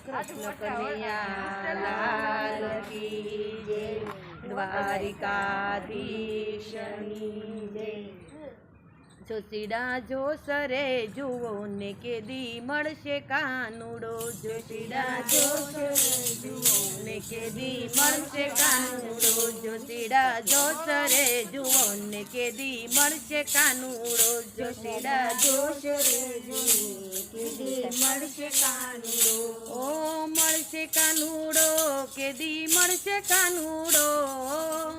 कृष्ण कन्हैया लाल की जय। દ્વારિકાધીશની જય। જોશીડા જોસરે જુઓ ને કેદી મળશે કાનુડો। જોશીડા જોસરે જુઓ ને કેદી મળશે કાનુડો। જોશીડા જોસરે જુઓ ને કેદી મળશે કાનુડો। જોશીડા જોસરે જુઓ કેદી મળશે કાનુડો। ઓ મળશે કાનુડો કેદી મળશે કાનુડો।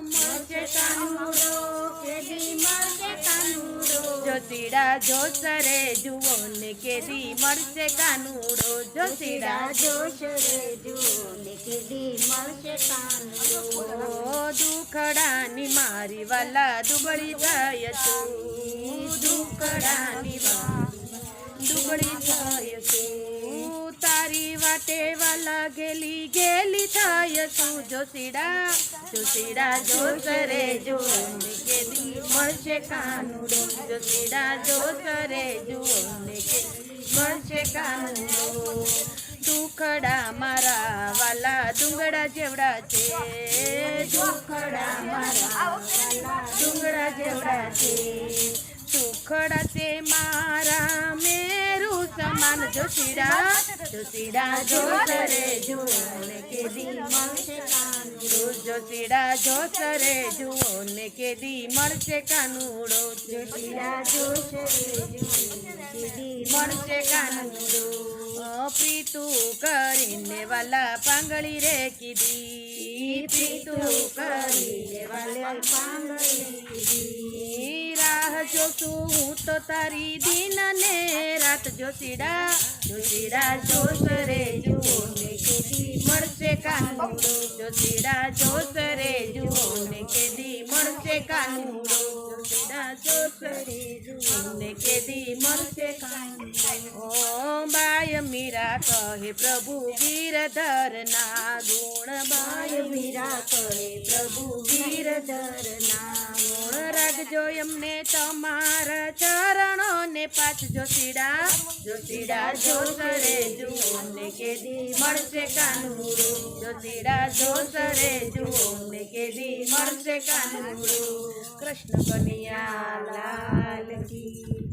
મળશે કાનુડો કેદી મળશે કાનુડો। જોશીડા જોસરે જુઓ ને કેદી મળશે કાનુડો। જોશીડા જોસરે જુઓ ને કેદી મળશે કાનુડો। દુખડાની મારી વાલા દુબળી જાય તું। દુખડાની દુબળી થાય તું। તારી વાટે વાલા ગેલી ગેલી થાય તું। જોશીડા જોશીડા જોસરે જુઓ ને કેદી મળશે કાનુડો। જોશીડા જોસરે જુઓ ને કેદી મળશે કાનુડો। દુખડા મારા વાલા ડુંગળા જેવડા છે। દુખડા મારા વાલા ડુંગળા જેવડા છે। સુખડા છે મારા મેરુ સમાન। જોશીડા જોશીડા જોસરે જુઓ ને કેદી મળશે કાનુડો। જોશીડા જોસરે જુઓ ને કેદી મળશે કાનુડો। જોશીડા જોસરે જુઓ ને કેદી મળશે કાનુડો। પ્રીતું કરીને વાલા પાંગળી રે કીધી। પ્રીતું કરીને વાલા પાંગળી કીધી। રાહ જોશું હું તો તારી દિન ને રાત। જોશીડા જોશીડા જોસરે જુઓ ને કેદી મળશે કાનુડો। જોશીડા જોસરે જુઓ ને કેદી મળશે કાનુડો। જોશીડા જોસરે જુઓ ને કેદી મળશે કાનુડો। ઓ બાય મીરા કહે પ્રભુ ગિરધરના ગુણ। બાય મીરા કહે પ્રભુ ગિરધરના ગુણ। રાખજો એમને તમારા ચરણો ને પાછ। જોશીડા જોશીડા જોસરે જુઓ ને કેદી મળશે કાનુડો। જોશીડા જોસરે જુઓ ને કેદી મળશે કાનુડો। કૃષ્ણ કન્હૈયા લાલ કી